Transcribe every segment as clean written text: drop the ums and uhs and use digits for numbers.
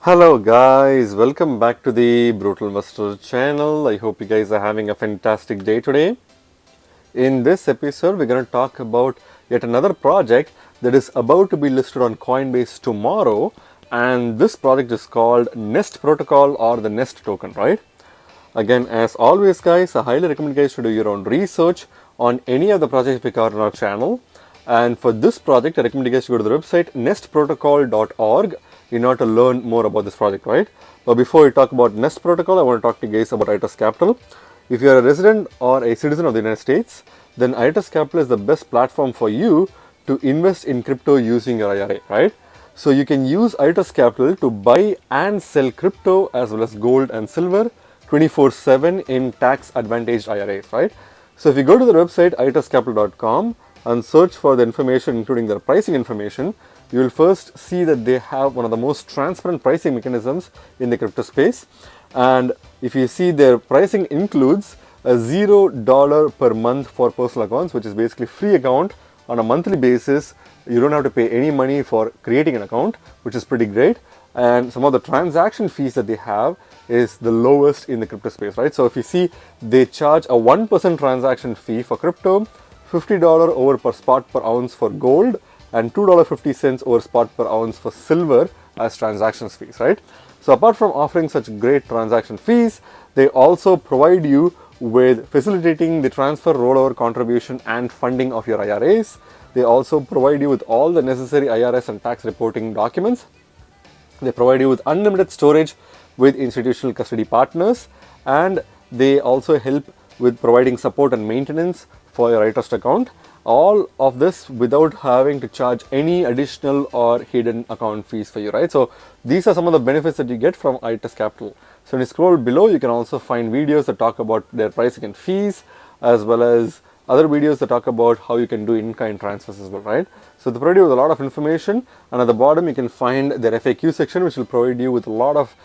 Hello guys, welcome back to the Brutal Investor channel. I hope you guys are having a fantastic day today. In this episode, we're going to talk about yet another project that is about to be listed on Coinbase tomorrow, and this project is called Nest Protocol or the Nest token, right? Again, as always guys, I highly recommend you guys to do your own research on any of the projects we cover on our channel. And for this project, I recommend you guys to go to the website nestprotocol.org in order to learn more about this project, right? But before we talk about Nest Protocol, I want to talk to you guys about IOTA Capital. If you are a resident or a citizen of the United States, then IOTA Capital is the best platform for you to invest in crypto using your IRA, right? So you can use IOTA Capital to buy and sell crypto as well as gold and silver 24/7 in tax advantaged IRAs, right? So if you go to the website iotascapital.com and search for the information including their pricing information, you will first see that they have one of the most transparent pricing mechanisms in the crypto space. And if you see, their pricing includes a $0 per month for personal accounts, which is basically free account on a monthly basis. You don't have to pay any money for creating an account, which is pretty great. And some of the transaction fees that they have is the lowest in the crypto space, right? So if you see, they charge a 1% transaction fee for crypto, $50 over per spot per ounce for gold, and $2.50 over spot per ounce for silver as transaction fees, right? So apart from offering such great transaction fees, they also provide you with facilitating the transfer, rollover, contribution, and funding of your IRAs. They also provide you with all the necessary IRS and tax reporting documents. They provide you with unlimited storage with institutional custody partners, and they also help with providing support and maintenance for your iTrust account. All of this without having to charge any additional or hidden account fees for you, right? So these are some of the benefits that you get from IOTA Capital. So when you scroll below, you can also find videos that talk about their pricing and fees, as well as other videos that talk about how you can do in-kind transfers as well, right? So they provide you with a lot of information, and at the bottom you can find their FAQ section, which will provide you with a lot of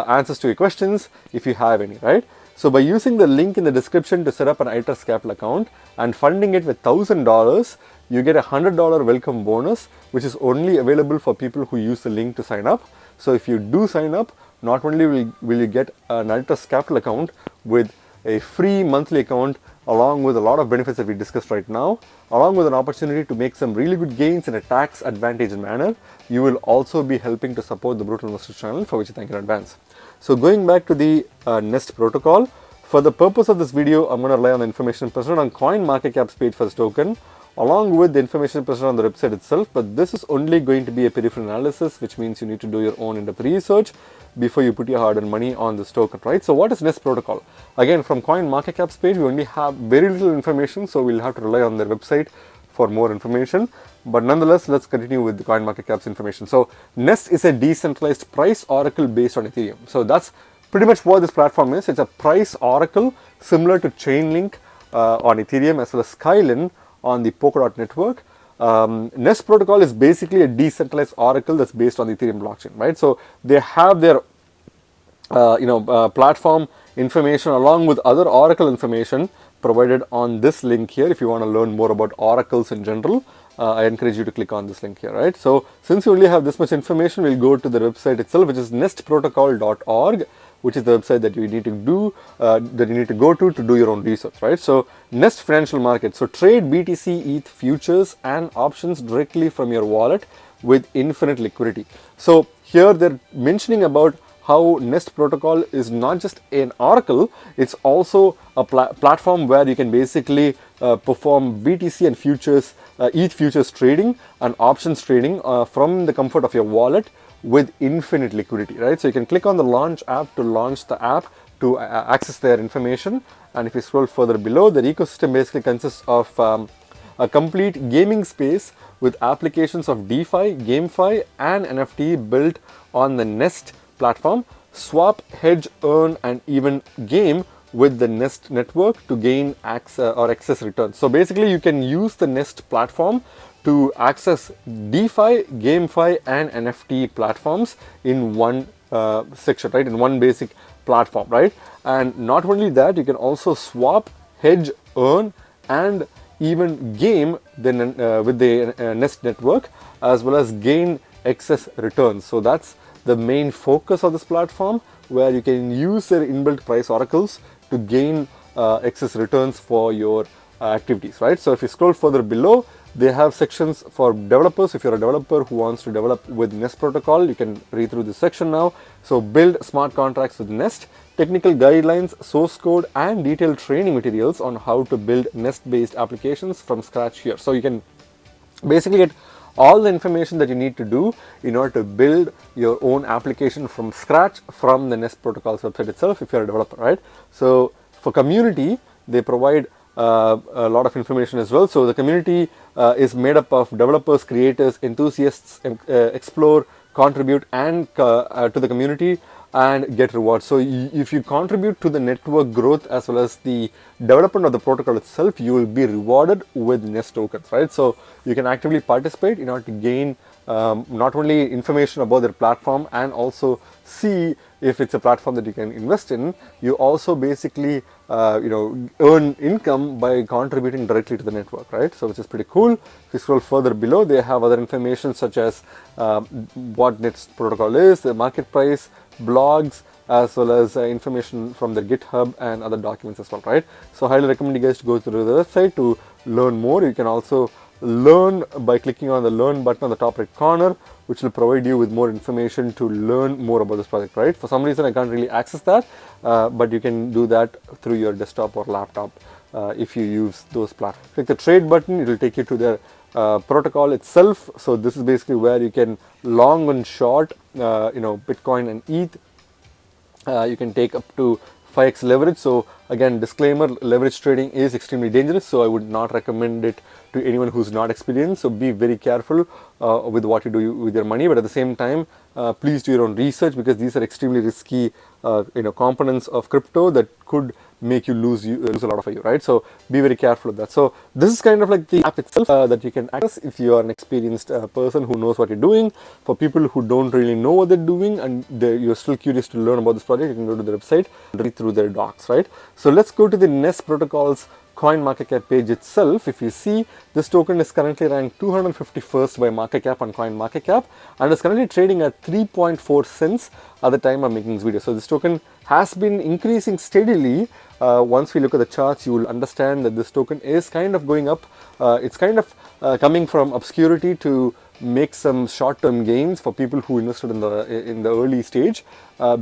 answers to your questions if you have any, right? So by using the link in the description to set up an IOTA Capital account and funding it with $1,000, you get a $100 welcome bonus, which is only available for people who use the link to sign up. So if you do sign up, not only will you get an IOTA Capital account with a free monthly account, along with a lot of benefits that we discussed right now, along with an opportunity to make some really good gains in a tax advantaged manner, you will also be helping to support the Brutal Investor channel, for which I thank you in advance. So going back to the Nest protocol, for the purpose of this video, I'm going to rely on the information presented on CoinMarketCap's page for this token, along with the information presented on the website itself, but this is only going to be a peripheral analysis, which means you need to do your own in-depth research before you put your hard-earned money on this token, right? So what is Nest protocol? Again, from CoinMarketCap's page, we only have very little information, so we'll have to rely on their website for more information. But nonetheless, let's continue with the CoinMarketCap's information. So Nest is a decentralized price oracle based on Ethereum. So that's pretty much what this platform is. It's a price oracle similar to Chainlink on Ethereum, as well as Skylin on the Polkadot network. Nest protocol is basically a decentralized oracle that's based on the Ethereum blockchain, right? So they have their platform information along with other oracle information provided on this link here. If you want to learn more about oracles in general, I encourage you to click on this link here, right? So since you only have this much information, we'll go to the website itself, which is nestprotocol.org, which is the website that you need to go to do your own research, right? So Nest Financial Market. So trade BTC, ETH futures and options directly from your wallet with infinite liquidity. So here they're mentioning about how Nest protocol is not just an oracle, it's also a platform where you can basically perform BTC and futures, ETH futures trading and options trading from the comfort of your wallet with infinite liquidity, right? So you can click on the launch app to launch the app to access their information. And if you scroll further below, their ecosystem basically consists of a complete gaming space with applications of DeFi, GameFi and NFT built on the Nest platform. Swap, hedge, earn and even game with the Nest network to gain access or excess returns. So basically you can use the Nest platform to access DeFi, GameFi and NFT platforms in one section, right? In one basic platform, right? And not only that, you can also swap, hedge, earn and even game with the Nest network, as well as gain excess returns. So that's the main focus of this platform, where you can use their inbuilt price oracles to gain excess returns for your activities, right? So if you scroll further below, they have sections for developers. If you're a developer who wants to develop with Nest protocol, you can read through this section now. So build smart contracts with Nest, technical guidelines, source code, and detailed training materials on how to build Nest-based applications from scratch here. So you can basically get all the information that you need to do in order to build your own application from scratch from the Nest protocols website itself if you're a developer, right? So for community, they provide a lot of information as well. So the community is made up of developers, creators, enthusiasts, explore, contribute and to the community and get rewards. So if you contribute to the network growth as well as the development of the protocol itself, you will be rewarded with Nest tokens, right? So you can actively participate in order to gain not only information about their platform and also see if it's a platform that you can invest in. You also basically earn income by contributing directly to the network, right? So which is pretty cool. If you scroll further below, they have other information such as what Nest protocol is, the market price, blogs, as well as information from their GitHub and other documents as well, right? So highly recommend you guys to go through the website to learn more. You can also learn by clicking on the learn button on the top right corner, which will provide you with more information to learn more about this project, right? For some reason I can't really access that, but you can do that through your desktop or laptop if you use those platforms. Click the trade button, it will take you to their protocol itself. So this is basically where you can long and short Bitcoin and ETH. You can take up to 5x leverage. So again, disclaimer, leverage trading is extremely dangerous, so I would not recommend it to anyone who's not experienced. So be very careful with what you do with your money, but at the same time, please do your own research, because these are extremely risky components of crypto that could make you lose a lot of you, right? So be very careful of that. So this is kind of like the app itself that you can access if you are an experienced person who knows what you're doing. For people who don't really know what they're doing and you're still curious to learn about this project, you can go to the website and read through their docs, right? So let's go to the Nest protocol's coin market cap page itself. If you see, this token is currently ranked 251st by market cap on coin market cap and is currently trading at 3.4 cents at the time I'm making this video. So this token has been increasing steadily. Once we look at the charts, you will understand that this token is kind of going up. It's kind of coming from obscurity to make some short-term gains for people who invested in the early stage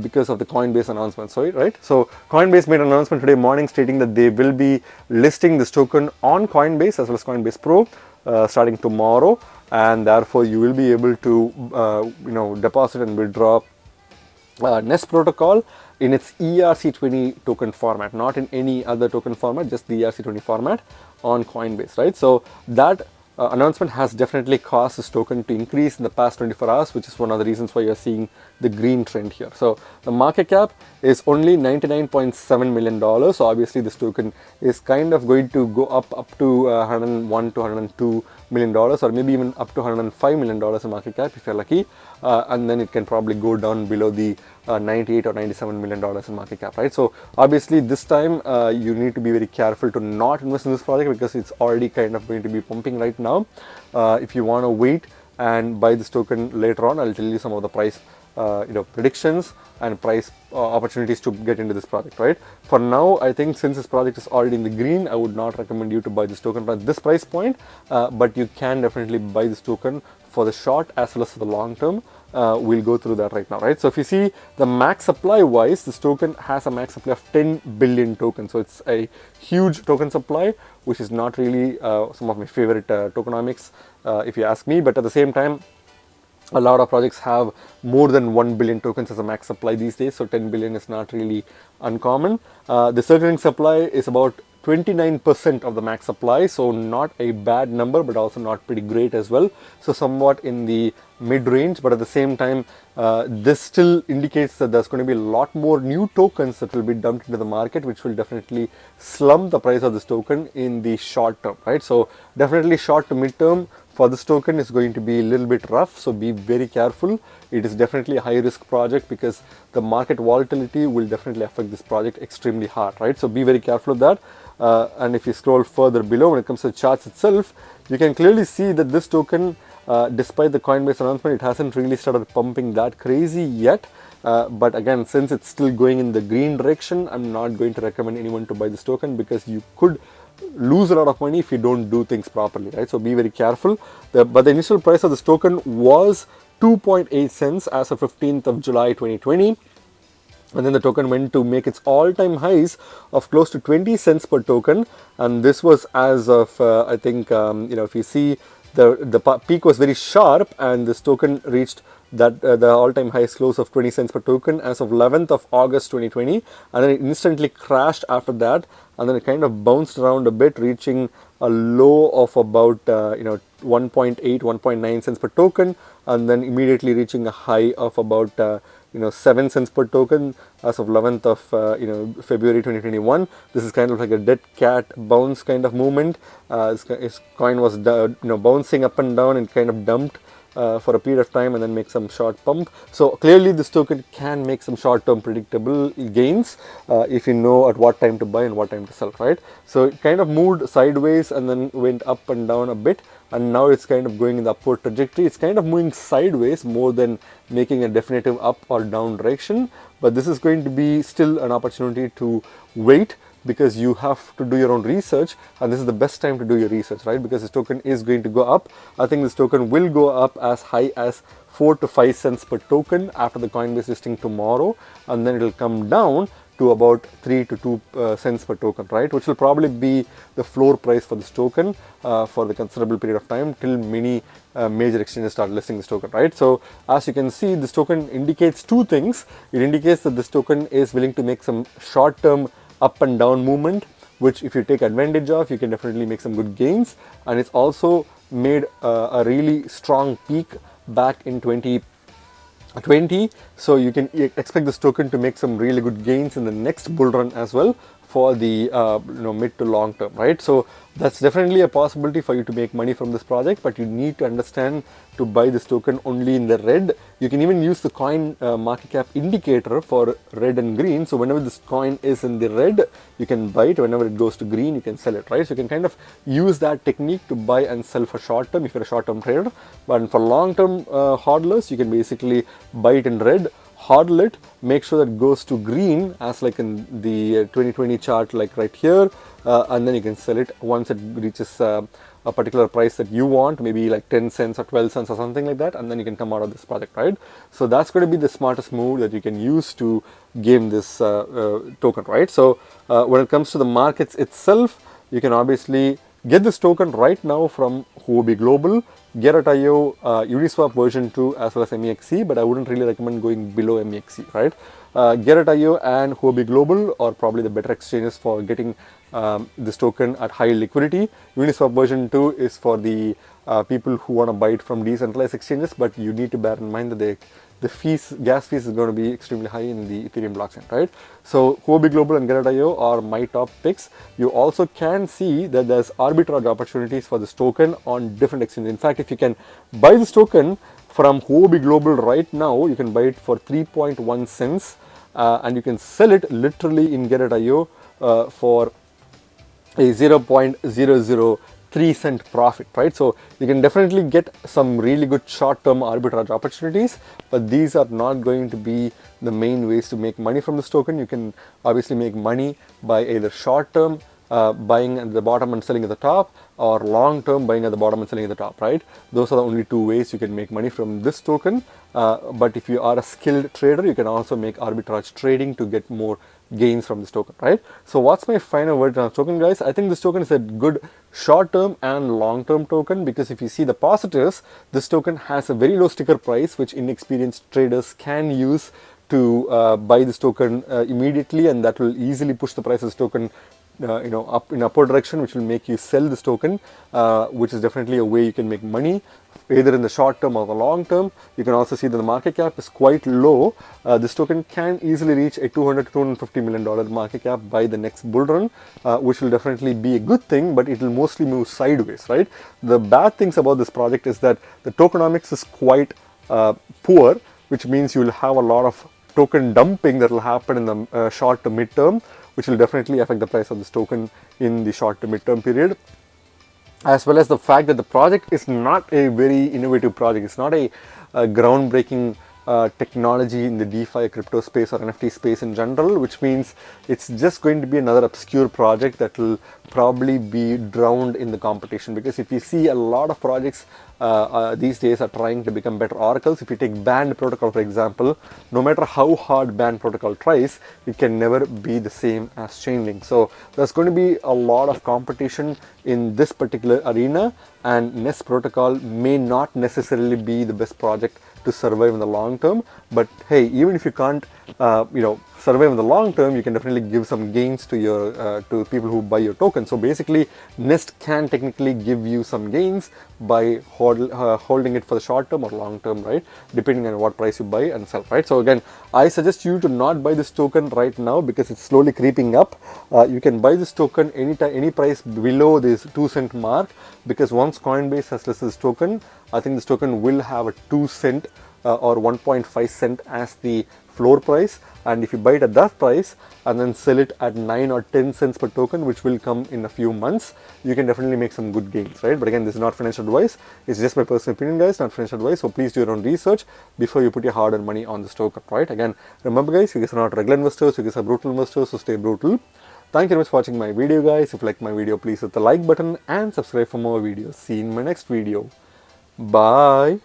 because of the Coinbase announcement. So right, so Coinbase made an announcement today morning stating that they will be listing this token on Coinbase as well as Coinbase Pro starting tomorrow, and therefore you will be able to deposit and withdraw Nest protocol in its ERC20 token format, not in any other token format, just the ERC20 format on Coinbase, right? So that announcement has definitely caused this token to increase in the past 24 hours, which is one of the reasons why you're seeing the green trend here. So the market cap is only $99.7 million. So obviously this token is kind of going to go up to $101 to $102 million, or maybe even up to $105 million in market cap if you're lucky. And then it can probably go down below the $98 or $97 million in market cap, right? So obviously this time you need to be very careful to not invest in this project because it's already kind of going to be pumping right now. If you want to wait and buy this token later on, I'll tell you some of the price predictions and price opportunities to get into this project, right? For now, I think since this project is already in the green, I would not recommend you to buy this token at this price point, but you can definitely buy this token for the short as well as for the long term. We'll go through that right now, right? So if you see the max supply wise, this token has a max supply of 10 billion tokens. So it's a huge token supply, which is not really some of my favorite tokenomics, if you ask me. But at the same time, a lot of projects have more than 1 billion tokens as a max supply these days. So 10 billion is not really uncommon. The circulating supply is about 29% of the max supply, so not a bad number, but also not pretty great as well. So somewhat in the mid-range, but at the same time, this still indicates that there's going to be a lot more new tokens that will be dumped into the market, which will definitely slump the price of this token in the short term, right? So definitely short to mid-term for this token is going to be a little bit rough, so be very careful. It is definitely a high-risk project because the market volatility will definitely affect this project extremely hard, right? So be very careful of that. And if you scroll further below, when it comes to the charts itself, you can clearly see that this token Despite the Coinbase announcement, it hasn't really started pumping that crazy yet. But again, since it's still going in the green direction, I'm not going to recommend anyone to buy this token, because you could lose a lot of money if you don't do things properly, right? So be very careful. But the initial price of this token was 2.8 cents as of 15th of July 2020. And then the token went to make its all-time highs of close to 20 cents per token. And this was as of, I think, if you see, the peak was very sharp, and this token reached that the all-time highest close of 20 cents per token as of 11th of August 2020. And then it instantly crashed after that. And then it kind of bounced around a bit, reaching a low of about 1.8, 1.9 cents per token, and then immediately reaching a high of about 7 cents per token as of 11th of February 2021. This is kind of like a dead cat bounce kind of movement. Its coin was bouncing up and down and kind of dumped for a period of time and then make some short pump. So clearly this token can make some short-term predictable gains if you know at what time to buy and what time to sell, right? So it kind of moved sideways and then went up and down a bit, and now it's kind of going in the upward trajectory. It's kind of moving sideways more than making a definitive up or down direction, but this is going to be still an opportunity to wait, because you have to do your own research, and this is the best time to do your research, right? Because this token is going to go up. I think this token will go up as high as 4 to 5 cents per token after the Coinbase listing tomorrow, and then it will come down to about 3 to 2 cents per token, right? Which will probably be the floor price for this token for the considerable period of time till many major exchanges start listing this token, right? So as you can see, this token indicates two things. It indicates that this token is willing to make some short-term up and down movement, which if you take advantage of, you can definitely make some good gains. And it's also made a really strong peak back in 2020, so you can expect this token to make some really good gains in the next bull run as well for the mid to long term, right? So that's definitely a possibility for you to make money from this project, but you need to understand to buy this token only in the red. You can even use the coin market cap indicator for red and green. So whenever this coin is in the red, you can buy it. Whenever it goes to green, you can sell it, right? So you can kind of use that technique to buy and sell for short term if you're a short term trader. But for long term hodlers, you can basically buy it in red, hodl it, make sure that it goes to green as like in the 2020 chart, like right here, and then you can sell it once it reaches a particular price that you want, maybe like 10 cents or 12 cents or something like that, and then you can come out of this project, right? So that's going to be the smartest move that you can use to game this token, right? So when it comes to the markets itself, you can obviously get this token right now from Huobi Global, Get.io, Uniswap version 2 as well as MEXC, but I wouldn't really recommend going below MEXC, right? Get.io and Huobi Global are probably the better exchanges for getting this token at high liquidity. Uniswap version 2 is for the people who want to buy it from decentralized exchanges, but you need to bear in mind that the gas fees is going to be extremely high in the Ethereum blockchain, right? So Huobi Global and Get.io are my top picks. You also can see that there's arbitrage opportunities for this token on different exchanges. In fact, if you can buy this token from Huobi Global right now, you can buy it for 3.1 cents and you can sell it literally in Get.io for a 0.003 cent profit, right? So you can definitely get some really good short-term arbitrage opportunities, but these are not going to be the main ways to make money from this token. You can obviously make money by either short-term buying at the bottom and selling at the top, or long-term buying at the bottom and selling at the top, right? Those are the only two ways you can make money from this token. But if you are a skilled trader, you can also make arbitrage trading to get more gains from this token, right? So what's my final word on this token, guys? I think this token is a good short-term and long-term token, because if you see the positives, this token has a very low sticker price, which inexperienced traders can use to buy this token immediately, and that will easily push the price of this token up in upward direction, which will make you sell this token, which is definitely a way you can make money either in the short term or the long term. You can also see that the market cap is quite low. This token can easily reach a $200 to $250 million market cap by the next bull run, which will definitely be a good thing, but it will mostly move sideways, right? The bad things about this project is that the tokenomics is quite poor, which means you will have a lot of token dumping that will happen in the short to mid term, which will definitely affect the price of this token in the short to mid term period. as well as the fact that the project is not a very innovative project. It's not a groundbreaking technology in the DeFi crypto space or NFT space in general, which means it's just going to be another obscure project that will probably be drowned in the competition. Because if you see a lot of projects these days are trying to become better oracles. If you take Band Protocol, for example, no matter how hard Band Protocol tries, it can never be the same as Chainlink. So there's going to be a lot of competition in this particular arena, and Nest Protocol may not necessarily be the best project to survive in the long term. But hey, even if you can't survive in the long term, you can definitely give some gains to your to people who buy your token. So basically, Nest can technically give you some gains by holding it for the short term or long term, right, depending on what price you buy and sell, right? So again, I suggest you to not buy this token right now because it's slowly creeping up. You can buy this token anytime, any price below this 2-cent mark, because once Coinbase has listed this token, I think this token will have a 2 cent or 1.5 cent as the floor price. And if you buy it at that price and then sell it at 9 or 10 cents per token, which will come in a few months, you can definitely make some good gains, right? But again, this is not financial advice. It's just my personal opinion, guys, not financial advice. So please do your own research before you put your hard-earned money on this token, right? Again, remember, guys, you guys are not regular investors, you guys are brutal investors, so stay brutal. Thank you very much for watching my video, guys. If you like my video, please hit the like button and subscribe for more videos. See you in my next video. Bye.